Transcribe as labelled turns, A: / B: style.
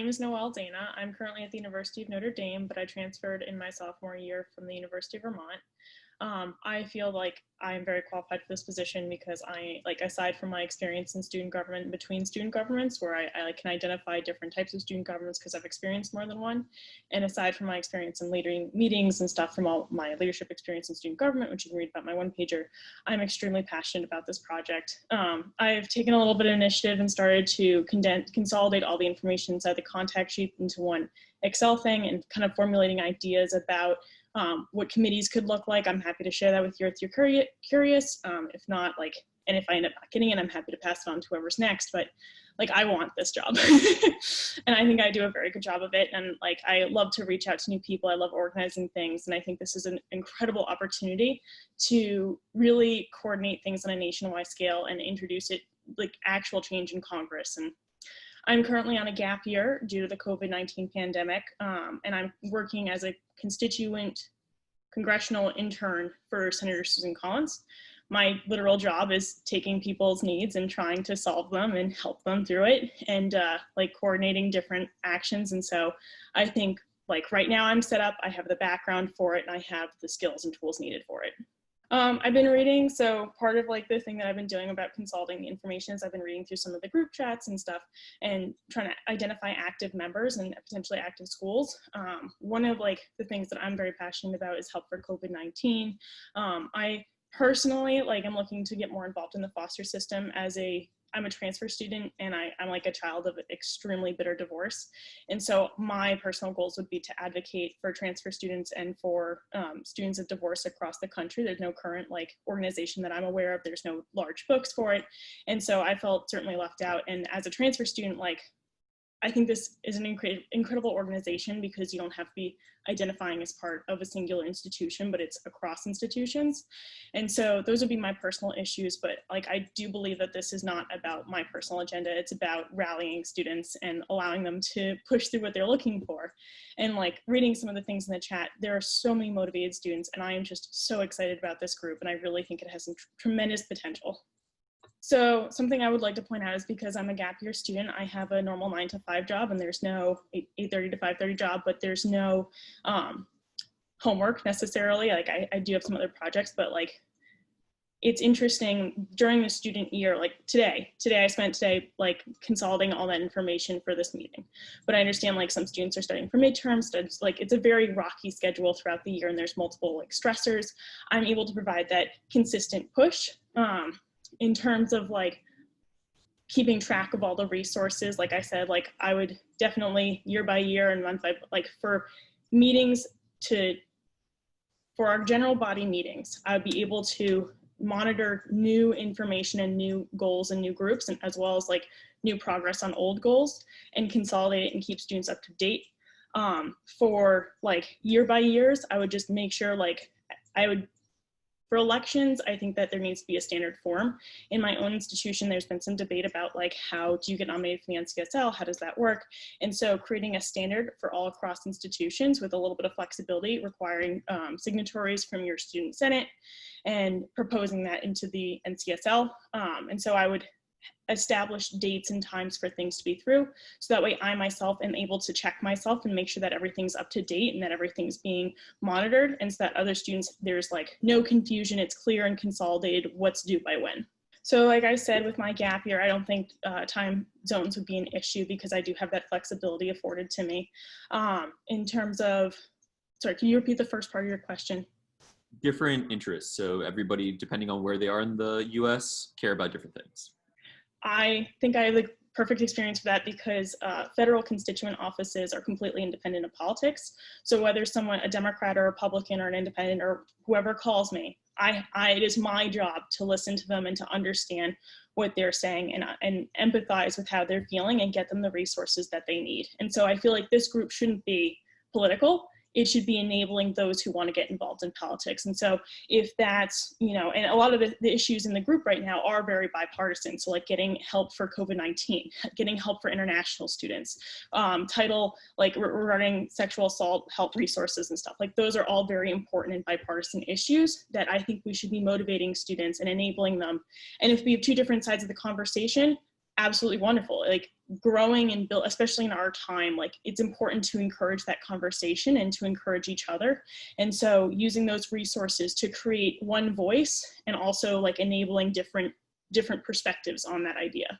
A: name is Noelle Dana. I'm currently at the University of Notre Dame, but I transferred in my sophomore year from the University of Vermont. I feel like I'm very qualified for this position because aside from my experience in student government, between student governments, where I can identify different types of student governments because I've experienced more than one, and aside from my experience in leading meetings and stuff from all my leadership experience in student government, which you can read about my one-pager, I'm extremely passionate about this project. I've taken a little bit of initiative and started to consolidate all the information inside the contact sheet into one Excel thing and kind of formulating ideas about what committees could look like. I'm happy to share that with you if you're curious. If not, and if I end up not getting it, I'm happy to pass it on to whoever's next. But I want this job, and I think I do a very good job of it. And I love to reach out to new people. I love organizing things, and I think this is an incredible opportunity to really coordinate things on a nationwide scale and introduce it actual change in Congress. And I'm currently on a gap year due to the COVID-19 pandemic, and I'm working as a constituent congressional intern for Senator Susan Collins. My literal job is taking people's needs and trying to solve them and help them through it, and coordinating different actions. And so I think right now I'm set up, I have the background for it, and I have the skills and tools needed for it. I've been reading, so part of the thing that I've been doing about consolidating the information is I've been reading through some of the group chats and stuff and trying to identify active members and potentially active schools. One of the things that I'm very passionate about is help for COVID-19. I personally am looking to get more involved in the foster system I'm a transfer student, and I'm a child of extremely bitter divorce. And so my personal goals would be to advocate for transfer students and for students of divorce across the country. There's no current organization that I'm aware of. There's no large books for it. And so I felt certainly left out. And as a transfer student, I think this is an incredible organization because you don't have to be identifying as part of a singular institution, but it's across institutions. And so those would be my personal issues, but I do believe that this is not about my personal agenda. It's about rallying students and allowing them to push through what they're looking for. And reading some of the things in the chat, there are so many motivated students, and I am just so excited about this group, and I really think it has some tremendous potential. So something I would like to point out is because I'm a gap year student, I have a normal 9-to-5 job, and there's no 8:30 to 5:30 job, but there's no homework necessarily. I do have some other projects, but it's interesting during the student year, today I spent today consolidating all that information for this meeting. But I understand some students are studying for midterms, it's a very rocky schedule throughout the year, and there's multiple stressors. I'm able to provide that consistent push. In terms of keeping track of all the resources, like I said, I would definitely year by year and month by for meetings for our general body meetings, I would be able to monitor new information and new goals and new groups, and as well as new progress on old goals, and consolidate it and keep students up to date. For year by years, I would just make sure for elections, I think that there needs to be a standard form. In my own institution, there's been some debate about how do you get nominated for the NCSL? How does that work? And so creating a standard for all across institutions with a little bit of flexibility, requiring signatories from your student senate, and proposing that into the NCSL. And so I would establish dates and times for things to be through, so that way I myself am able to check myself and make sure that everything's up to date and that everything's being monitored, and so that other students, there's no confusion, it's clear and consolidated what's due by when. So like I said, with my gap year, I don't think time zones would be an issue because I do have that flexibility afforded to me. In terms of, sorry, can you repeat the first part of your question?
B: Different interests, so everybody, depending on where they are in the US, care about different things.
A: I think I have the perfect experience for that because federal constituent offices are completely independent of politics. So whether someone, a Democrat or a Republican or an independent or whoever calls me, it is my job to listen to them and to understand what they're saying and empathize with how they're feeling and get them the resources that they need. And so I feel like this group shouldn't be political. It should be enabling those who want to get involved in politics. And so if that's, and a lot of the issues in the group right now are very bipartisan. So getting help for COVID-19, getting help for international students, regarding sexual assault, help resources and stuff. Those are all very important and bipartisan issues that I think we should be motivating students and enabling them. And if we have two different sides of the conversation, absolutely wonderful. Like growing and build, especially in our time, like it's important to encourage that conversation and to encourage each other. And so using those resources to create one voice and also like enabling different perspectives on that idea.